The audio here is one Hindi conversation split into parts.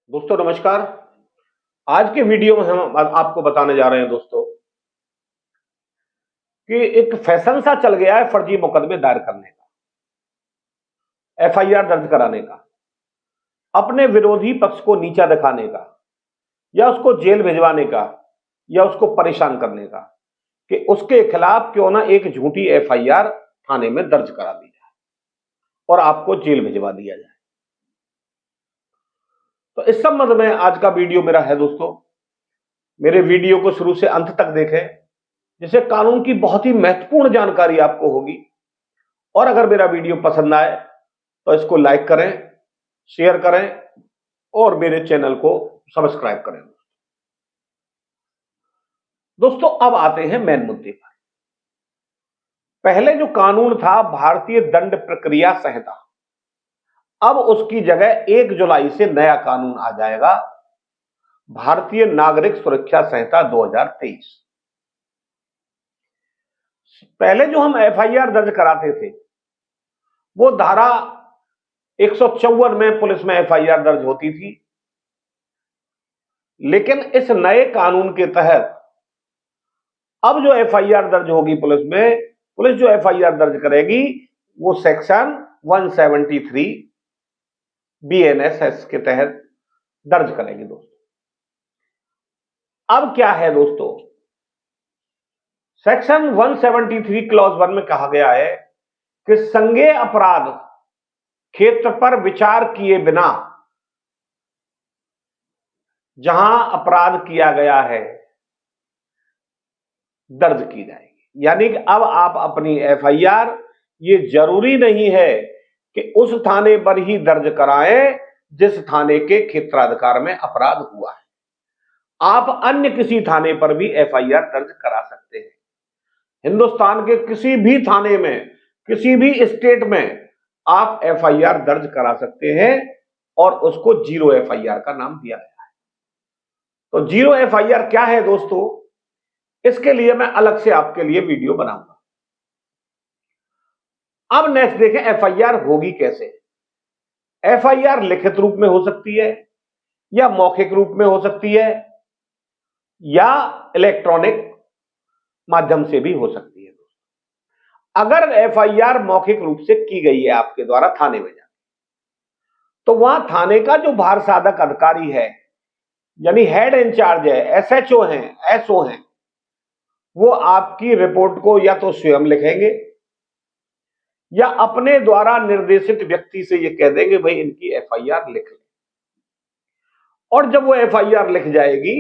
दोस्तों नमस्कार। आज के वीडियो में हम आपको बताने जा रहे हैं दोस्तों कि एक फैशन सा चल गया है फर्जी मुकदमे दायर करने का, एफआईआर दर्ज कराने का, अपने विरोधी पक्ष को नीचा दिखाने का, या उसको जेल भिजवाने का, या उसको परेशान करने का कि उसके खिलाफ क्यों ना एक झूठी एफआईआर थाने में दर्ज करा दी जाए और आपको जेल भिजवा दिया जाए। तो इस संबंध में आज का वीडियो मेरा है दोस्तों। मेरे वीडियो को शुरू से अंत तक देखें, जिससे कानून की बहुत ही महत्वपूर्ण जानकारी आपको होगी। और अगर मेरा वीडियो पसंद आए तो इसको लाइक करें, शेयर करें और मेरे चैनल को सब्सक्राइब करें। दोस्तों अब आते हैं मेन मुद्दे पर। पहले जो कानून था भारतीय दंड प्रक्रिया संहिता, अब उसकी जगह 1 जुलाई से नया कानून आ जाएगा, भारतीय नागरिक सुरक्षा संहिता 2023। पहले जो हम एफआईआर दर्ज कराते थे वो धारा 154 में पुलिस में एफआईआर दर्ज होती थी, लेकिन इस नए कानून के तहत अब जो एफआईआर दर्ज होगी पुलिस में, पुलिस जो एफआईआर दर्ज करेगी वो सेक्शन 173 बीएनएसएस के तहत दर्ज करेगी। दोस्तों अब क्या है दोस्तों, सेक्शन 173 क्लॉज 1 में कहा गया है कि संज्ञेय अपराध क्षेत्र पर विचार किए बिना जहां अपराध किया गया है दर्ज की जाएगी। यानी कि अब आप अपनी एफआईआर ये जरूरी नहीं है कि उस थाने पर ही दर्ज कराएं जिस थाने के क्षेत्राधिकार में अपराध हुआ है। आप अन्य किसी थाने पर भी एफआईआर दर्ज करा सकते हैं। हिंदुस्तान के किसी भी थाने में, किसी भी स्टेट में आप एफआईआर दर्ज करा सकते हैं और उसको जीरो एफआईआर का नाम दिया गया है। तो जीरो एफआईआर क्या है दोस्तों, इसके लिए मैं अलग से आपके लिए वीडियो बनाऊंगा। अब नेक्स्ट देखें एफआईआर होगी कैसे। एफआईआर लिखित रूप में हो सकती है, या मौखिक रूप में हो सकती है, या इलेक्ट्रॉनिक माध्यम से भी हो सकती है। अगर एफआईआर मौखिक रूप से की गई है आपके द्वारा थाने में जाकर, तो वहां थाने का जो भार साधक अधिकारी है, यानी हेड इंचार्ज है, एसएचओ हैं, एसओ हैं, वो आपकी रिपोर्ट को या तो स्वयं लिखेंगे या अपने द्वारा निर्देशित व्यक्ति से ये कह देंगे भाई इनकी एफआईआर लिख ले। और जब वो एफआईआर लिख जाएगी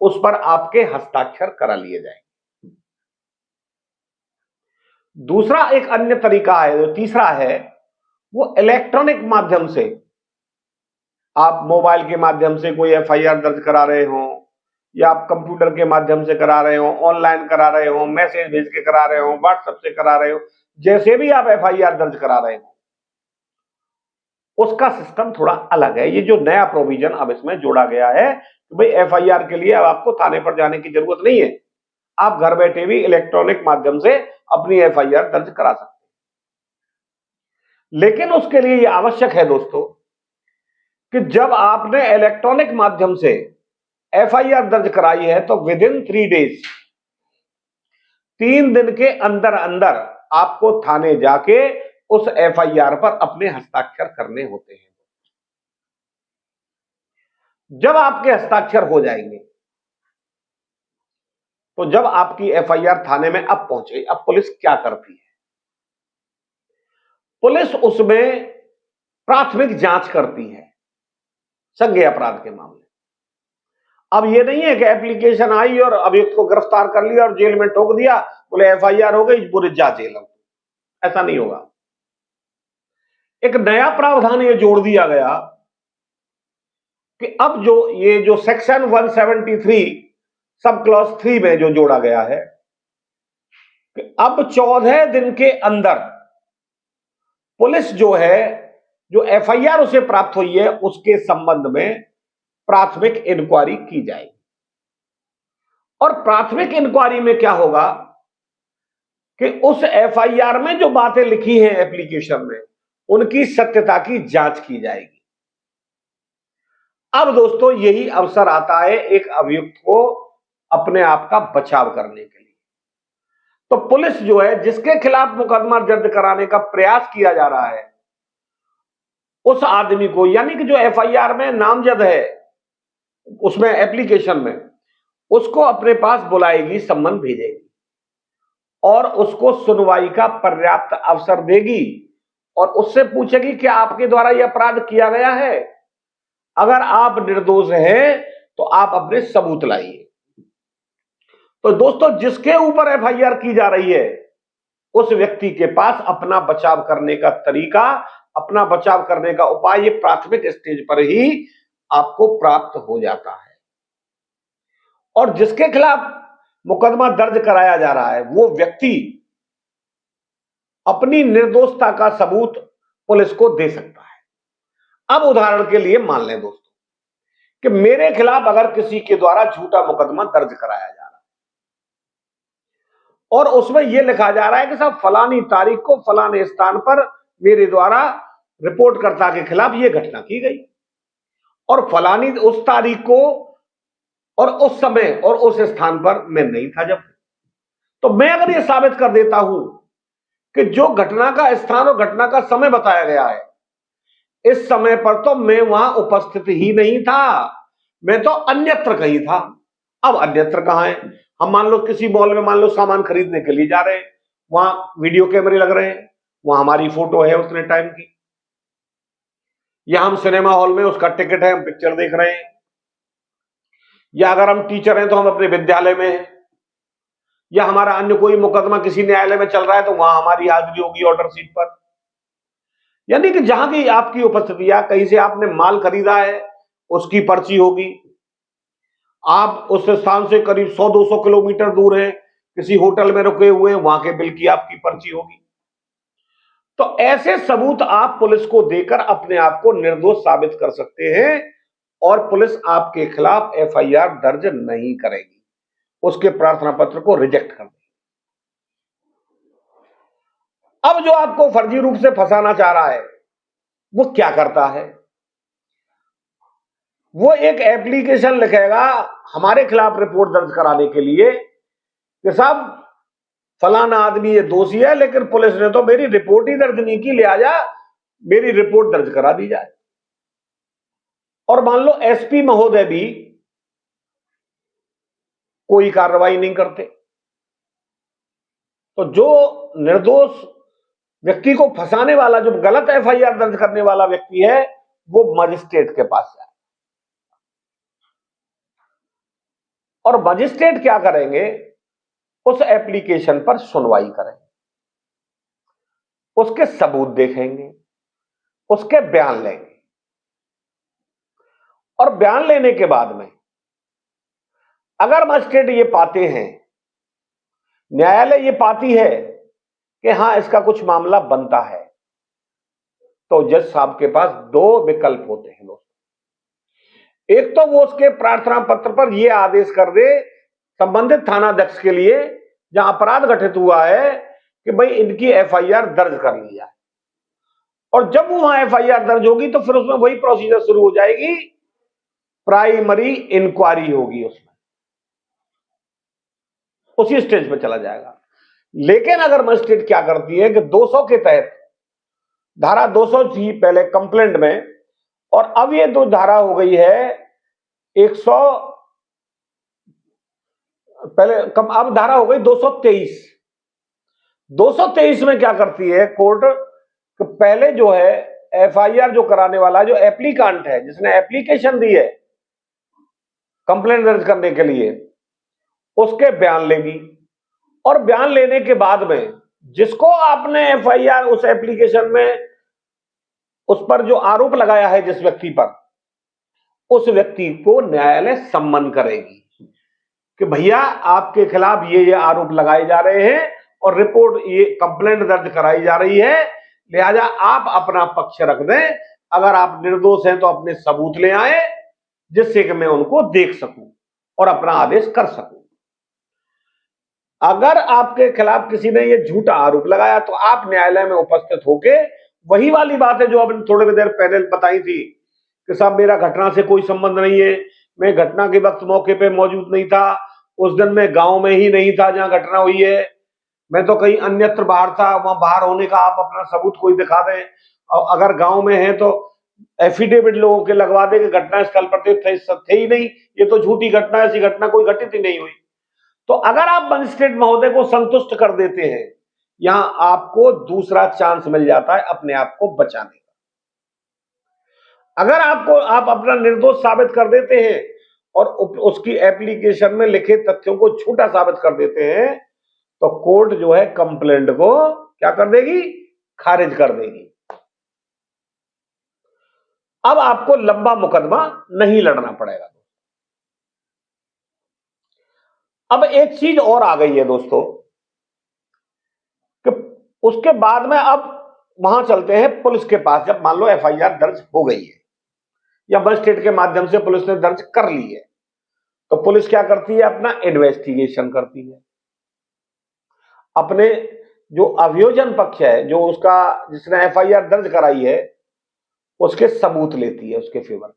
उस पर आपके हस्ताक्षर करा लिए जाएंगे। दूसरा एक अन्य तरीका है, जो तीसरा है, वो इलेक्ट्रॉनिक माध्यम से। आप मोबाइल के माध्यम से कोई एफआईआर दर्ज करा रहे हो, या आप कंप्यूटर के माध्यम से करा रहे हो, ऑनलाइन करा रहे हो, मैसेज भेज के करा रहे हो, व्हाट्सएप से करा रहे हो, जैसे भी आप एफआईआर दर्ज करा रहे हो उसका सिस्टम थोड़ा अलग है। ये जो नया प्रोविजन अब इसमें जोड़ा गया है कि भाई एफआईआर के लिए अब आपको थाने पर जाने की जरूरत नहीं है, आप घर बैठे भी इलेक्ट्रॉनिक माध्यम से अपनी एफआईआर दर्ज करा सकते हैं। लेकिन उसके लिए यह आवश्यक है दोस्तों कि जब आपने इलेक्ट्रॉनिक माध्यम से एफआईआर दर्ज कराई है तो विद इन 3 डेज, 3 दिन के अंदर अंदर आपको थाने जाके उस एफआईआर पर अपने हस्ताक्षर करने होते हैं। जब आपके हस्ताक्षर हो जाएंगे तो जब आपकी एफआईआर थाने में अब पहुंचे, अब पुलिस क्या करती है, पुलिस उसमें प्राथमिक जांच करती है संज्ञेय अपराध के मामले। अब ये नहीं है कि एप्लीकेशन आई और अभियुक्त को गिरफ्तार कर लिया और जेल में ठोक दिया, बोले एफआईआर हो गई, पूरे जा जेल। ऐसा नहीं होगा। एक नया प्रावधान ये जोड़ दिया गया कि अब जो सेक्शन 173 सब क्लॉज 3 में जो जोड़ा गया है कि अब 14 दिन के अंदर पुलिस जो है, जो एफआईआर उसे प्राप्त हुई है उसके संबंध में प्राथमिक इंक्वायरी की जाएगी। और प्राथमिक इंक्वायरी में क्या होगा कि उस एफआईआर में जो बातें लिखी हैं एप्लीकेशन में, उनकी सत्यता की जांच की जाएगी। अब दोस्तों यही अवसर आता है एक अभियुक्त को अपने आप का बचाव करने के लिए। तो पुलिस जो है जिसके खिलाफ मुकदमा दर्ज कराने का प्रयास किया जा रहा है, उस आदमी को, यानी कि जो एफआईआर में नामजद है, उसमें एप्लीकेशन में, उसको अपने पास बुलाएगी, सम्मन भेजेगी और उसको सुनवाई का पर्याप्त अवसर देगी और उससे पूछेगी कि आपके द्वारा यह अपराध किया गया है। अगर आप निर्दोष हैं तो आप अपने सबूत लाइए। तो दोस्तों जिसके ऊपर एफआईआर की जा रही है, उस व्यक्ति के पास अपना बचाव करने का तरीका, अपना बचाव करने का उपाय ये प्राथमिक स्टेज पर ही आपको प्राप्त हो जाता है। और जिसके खिलाफ मुकदमा दर्ज कराया जा रहा है, वो व्यक्ति अपनी निर्दोषता का सबूत पुलिस को दे सकता है। अब उदाहरण के लिए मान लें दोस्तों कि मेरे खिलाफ अगर किसी के द्वारा झूठा मुकदमा दर्ज कराया जा रहा है और उसमें यह लिखा जा रहा है कि साहब फलानी तारीख को फलाने स्थान पर मेरे द्वारा रिपोर्टकर्ता के खिलाफ यह घटना की गई और फलानी उस तारीख को और उस समय और उस स्थान पर मैं नहीं था जब, तो मैं अगर यह साबित कर देता हूं कि जो घटना का स्थान और घटना का समय बताया गया है, इस समय पर तो मैं वहां उपस्थित ही नहीं था, मैं तो अन्यत्र कहीं था। अब अन्यत्र कहां है? हम मान लो किसी मॉल में मान लो सामान खरीदने के लिए जा रहे हैं, वहां वीडियो कैमरे लग रहे हैं, वहां हमारी फोटो है उतने टाइम की, या हम सिनेमा हॉल में उसका टिकट है, हम पिक्चर देख रहे हैं, या अगर हम टीचर हैं तो हम अपने विद्यालय में हैं, या हमारा अन्य कोई मुकदमा किसी न्यायालय में चल रहा है तो वहां हमारी हाजिरी होगी ऑर्डर शीट पर। यानी कि जहां की आपकी उपस्थिति है, कहीं से आपने माल खरीदा है उसकी पर्ची होगी, आप उस स्थान से करीब 100-200 किलोमीटर दूर है, किसी होटल में रुके हुए हैं, वहां के बिल की आपकी पर्ची होगी। तो ऐसे सबूत आप पुलिस को देकर अपने आप को निर्दोष साबित कर सकते हैं और पुलिस आपके खिलाफ एफआईआर दर्ज नहीं करेगी, उसके प्रार्थना पत्र को रिजेक्ट कर देगी। अब जो आपको फर्जी रूप से फंसाना चाह रहा है वो क्या करता है? वो एक एप्लीकेशन लिखेगा हमारे खिलाफ रिपोर्ट दर्ज कराने के लिए कि साहब फलाना आदमी ये दोषी है, लेकिन पुलिस ने तो मेरी रिपोर्ट ही दर्ज नहीं की, लिहाजा मेरी रिपोर्ट दर्ज करा दी जाए। और मान लो एसपी महोदय भी कोई कार्रवाई नहीं करते, तो जो निर्दोष व्यक्ति को फंसाने वाला, जो गलत एफआईआर दर्ज करने वाला व्यक्ति है, वो मजिस्ट्रेट के पास जाए और मजिस्ट्रेट क्या करेंगे, उस एप्लीकेशन पर सुनवाई करेंगे, उसके सबूत देखेंगे, उसके बयान लेंगे और बयान लेने के बाद में अगर मजिस्ट्रेट ये पाते हैं, न्यायालय ये पाती है कि हां इसका कुछ मामला बनता है, तो जज साहब के पास दो विकल्प होते हैं दोस्तों। एक तो वो उसके प्रार्थना पत्र पर यह आदेश कर दे संबंधित थानाध्यक्ष के लिए जहां अपराध घटित हुआ है कि भाई इनकी एफआईआर दर्ज कर ली जाए, और जब वहां एफआईआर दर्ज होगी तो फिर उसमें वही प्रोसीजर शुरू हो जाएगी, प्राइमरी इंक्वायरी होगी, उसमें उसी स्टेज पे चला जाएगा। लेकिन अगर मजिस्ट्रेट क्या करती है कि 200 के तहत, धारा 200 थी पहले कंप्लेंट में और अब ये दो धारा हो गई है 100, पहले अब धारा हो गई 223। 223 में क्या करती है कोर्ट कि पहले जो है एफआईआर जो कराने वाला, जो एप्लीकांट है, जिसने एप्लीकेशन दी है कंप्लेंट दर्ज करने के लिए, उसके बयान लेगी और बयान लेने के बाद में जिसको आपने एफआईआर उस एप्लीकेशन में उस पर जो आरोप लगाया है जिस व्यक्ति पर, उस व्यक्ति को न्यायालय सम्मन करेगी कि भैया आपके खिलाफ ये आरोप लगाए जा रहे हैं और रिपोर्ट ये कंप्लेंट दर्ज कराई जा रही है, लिहाजा आप अपना पक्ष रख दें, अगर आप निर्दोष हैं तो अपने सबूत ले आए जिससे कि मैं उनको देख सकूं और अपना आदेश कर सकूं। अगर आपके खिलाफ किसी ने ये झूठा आरोप लगाया तो आप न्यायालय में उपस्थित होके, वही वाली बात है जो अब थोड़ी देर पहले बताई थी कि साहब मेरा घटना से कोई संबंध नहीं है, मैं घटना के वक्त मौके पे मौजूद नहीं था, उस दिन मैं गांव में ही नहीं था जहां घटना हुई है, मैं तो कहीं अन्यत्र बाहर था, वहां बाहर होने का आप अपना सबूत कोई दिखा दें, और अगर गांव में है तो एफिडेविट लोगों के लगवा दे कि घटना स्थल पर थे ही नहीं, ये तो झूठी घटना, ऐसी घटना कोई घटित ही नहीं हुई। तो अगर आप मजिस्ट्रेट महोदय को संतुष्ट कर देते हैं, यहां आपको दूसरा चांस मिल जाता है अपने आप को बचाने का। अगर आप अपना निर्दोष साबित कर देते हैं और उसकी एप्लीकेशन में लिखे तथ्यों को झूठा साबित कर देते हैं, तो कोर्ट जो है कंप्लेंट को क्या कर देगी, खारिज कर देगी। अब आपको लंबा मुकदमा नहीं लड़ना पड़ेगा। अब एक चीज और आ गई है दोस्तों कि उसके बाद में अब वहां चलते हैं पुलिस के पास। जब मान लो एफआईआर दर्ज हो गई है या मजिस्ट्रेट के माध्यम से पुलिस ने दर्ज कर ली है, तो पुलिस क्या करती है, अपना इन्वेस्टिगेशन करती है, अपने जो अभियोजन पक्ष है, जो उसका जिसने एफआईआर दर्ज कराई है, उसके सबूत लेती है उसके फेवर।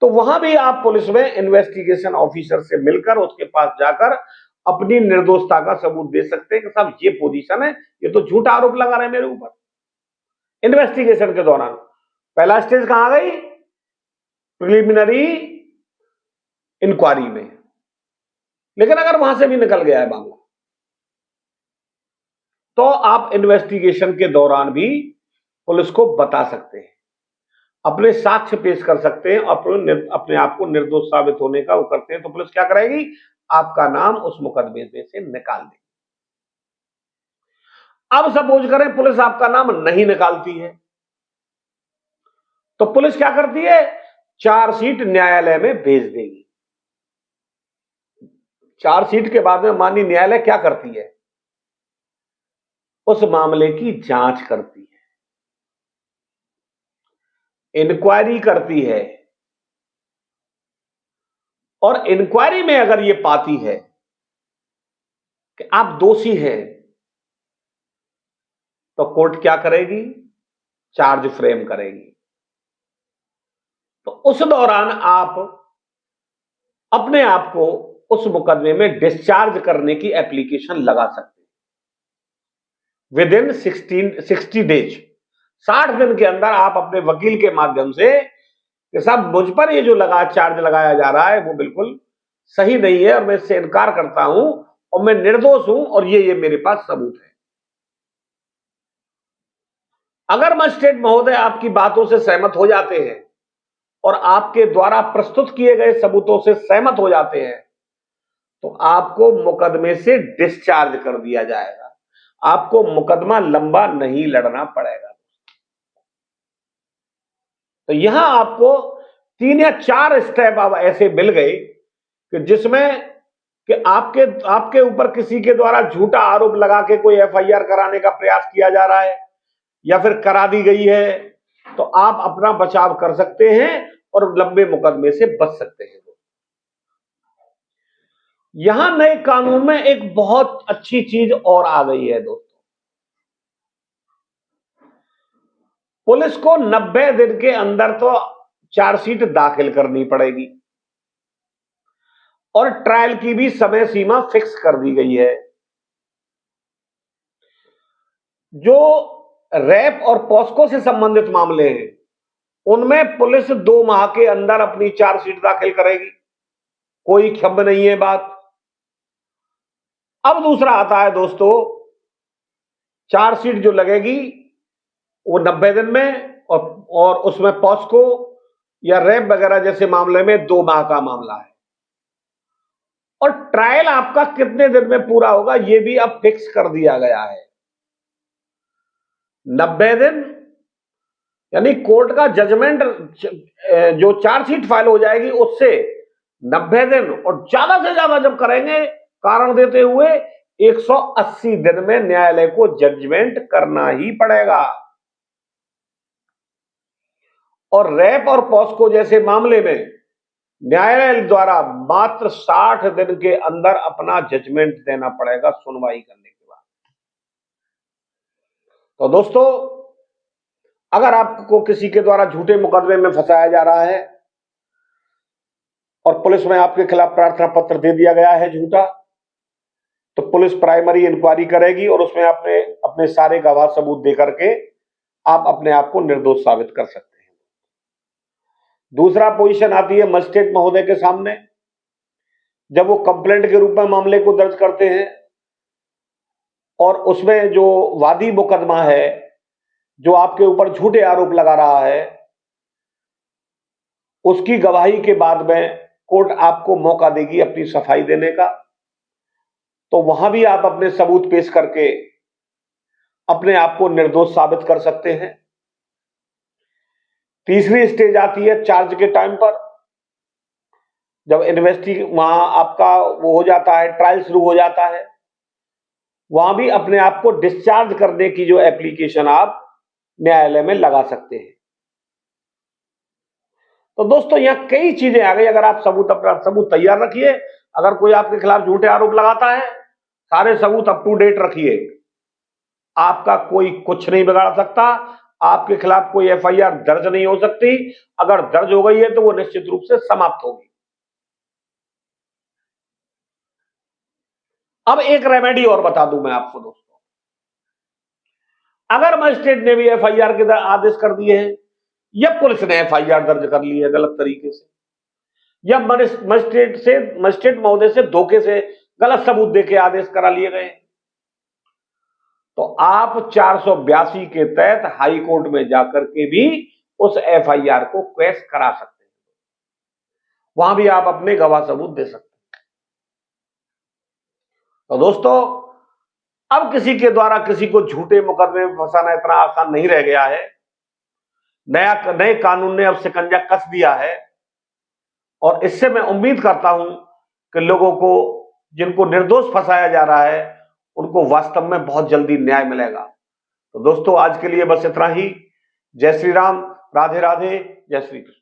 तो वहां भी आप पुलिस में इन्वेस्टिगेशन ऑफिसर से मिलकर उसके पास जाकर अपनी निर्दोषता का सबूत दे सकते हैं कि साहब ये पोजीशन है, ये तो झूठा आरोप लगा रहे हैं मेरे ऊपर। इन्वेस्टिगेशन के दौरान पहला स्टेज कहां गई, प्रिलिमिनरी इंक्वायरी में। लेकिन अगर वहां से भी निकल गया है मामला, तो आप इन्वेस्टिगेशन के दौरान भी पुलिस को बता सकते हैं, अपने साक्ष्य पेश कर सकते हैं, अपने आप को निर्दोष साबित होने का वो करते हैं, तो पुलिस क्या करेगी, आपका नाम उस मुकदमे से निकाल देगी। अब सपोज करें पुलिस आपका नाम नहीं निकालती है, तो पुलिस क्या करती है, चार्जशीट न्यायालय में भेज देगी। चार्जशीट के बाद में माननीय न्यायालय क्या करती है, उस मामले की जांच करती है, इंक्वायरी करती है, और इंक्वायरी में अगर ये पाती है कि आप दोषी हैं, तो कोर्ट क्या करेगी, चार्ज फ्रेम करेगी। तो उस दौरान आप अपने आप को उस मुकदमे में डिस्चार्ज करने की एप्लीकेशन लगा सकते हैं विद इन 60 डेज। 60 दिन के अंदर आप अपने वकील के माध्यम से कि साहब मुझ पर ये जो चार्ज लगाया जा रहा है वो बिल्कुल सही नहीं है और मैं इससे इनकार करता हूं और मैं निर्दोष हूं और ये मेरे पास सबूत है। अगर मजिस्ट्रेट महोदय आपकी बातों से सहमत हो जाते हैं और आपके द्वारा प्रस्तुत किए गए सबूतों से सहमत हो जाते हैं, तो आपको मुकदमे से डिस्चार्ज कर दिया जाएगा, आपको मुकदमा लंबा नहीं लड़ना पड़ेगा। तो यहां आपको 3 या 4 स्टेप अब ऐसे मिल गए कि जिसमें कि आपके ऊपर किसी के द्वारा झूठा आरोप लगा के कोई एफआईआर कराने का प्रयास किया जा रहा है या फिर करा दी गई है, तो आप अपना बचाव कर सकते हैं और लंबे मुकदमे से बच सकते हैं। यहां नए कानून में एक बहुत अच्छी चीज और आ गई है दोस्तों, पुलिस को 90 दिन के अंदर तो चार्जशीट दाखिल करनी पड़ेगी और ट्रायल की भी समय सीमा फिक्स कर दी गई है। जो रैप और पॉस्को से संबंधित मामले हैं उनमें पुलिस 2 माह के अंदर अपनी चार्जशीट दाखिल करेगी, कोई क्षम्य नहीं है बात। अब दूसरा आता है दोस्तों, चार्जशीट जो लगेगी वो 90 दिन में और उसमें पॉस्को या रैप वगैरह जैसे मामले में 2 माह का मामला है, और ट्रायल आपका कितने दिन में पूरा होगा ये भी अब फिक्स कर दिया गया है। 90 दिन यानी कोर्ट का जजमेंट जो चार्जशीट फाइल हो जाएगी उससे 90 दिन, और ज्यादा से ज्यादा जब करेंगे कारण देते हुए 180 दिन में न्यायालय को जजमेंट करना ही पड़ेगा। और रैप और पॉस्को जैसे मामले में न्यायालय द्वारा मात्र 60 दिन के अंदर अपना जजमेंट देना पड़ेगा सुनवाई करने के बाद। तो दोस्तों अगर आपको किसी के द्वारा झूठे मुकदमे में फंसाया जा रहा है और पुलिस में आपके खिलाफ प्रार्थना पत्र दे दिया गया है झूठा, तो पुलिस प्राइमरी इंक्वायरी करेगी और उसमें अपने अपने सारे गवाह सबूत दे करके आप अपने आप को निर्दोष साबित कर सकते हैं। दूसरा पोजीशन आती है मजिस्ट्रेट महोदय के सामने, जब वो कंप्लेंट के रूप में मामले को दर्ज करते हैं और उसमें जो वादी मुकदमा है, जो आपके ऊपर झूठे आरोप लगा रहा है, उसकी गवाही के बाद में कोर्ट आपको मौका देगी अपनी सफाई देने का, तो वहां भी आप अपने सबूत पेश करके अपने आप को निर्दोष साबित कर सकते हैं। तीसरी स्टेज आती है चार्ज के टाइम पर, जब वहां आपका वो हो जाता है, ट्रायल शुरू हो जाता है, वहां भी अपने आप को डिस्चार्ज करने की जो एप्लीकेशन आप न्यायालय में लगा सकते हैं। तो दोस्तों यहां कई चीजें आ गई। अगर आप अपना सबूत तैयार रखिए, अगर कोई आपके खिलाफ झूठे आरोप लगाता है, सारे सबूत अप टू डेट रखिए, आपका कोई कुछ नहीं बिगाड़ सकता, आपके खिलाफ कोई एफआईआर दर्ज नहीं हो सकती। अगर दर्ज हो गई है तो वो निश्चित रूप से समाप्त होगी। अब एक रेमेडी और बता दूं मैं आपको दोस्तों, अगर मजिस्ट्रेट ने भी एफआईआर के आदेश कर दिए हैं या पुलिस ने एफआईआर दर्ज कर ली है गलत तरीके से, या मजिस्ट्रेट महोदय से धोखे से गलत सबूत देके आदेश करा लिए गए, तो आप 482 के तहत हाई कोर्ट में जाकर के भी उस एफआईआर को क्वैश करा सकते हैं। वहां भी आप अपने गवाह सबूत दे सकते हैं। तो दोस्तों अब किसी के द्वारा किसी को झूठे मुकदमे में फंसाना इतना आसान नहीं रह गया है। नए कानून ने अब शिकंजा कस दिया है और इससे मैं उम्मीद करता हूं कि लोगों को, जिनको निर्दोष फंसाया जा रहा है, उनको वास्तव में बहुत जल्दी न्याय मिलेगा। तो दोस्तों आज के लिए बस इतना ही। जय श्री राम, राधे राधे, जय श्री कृष्ण।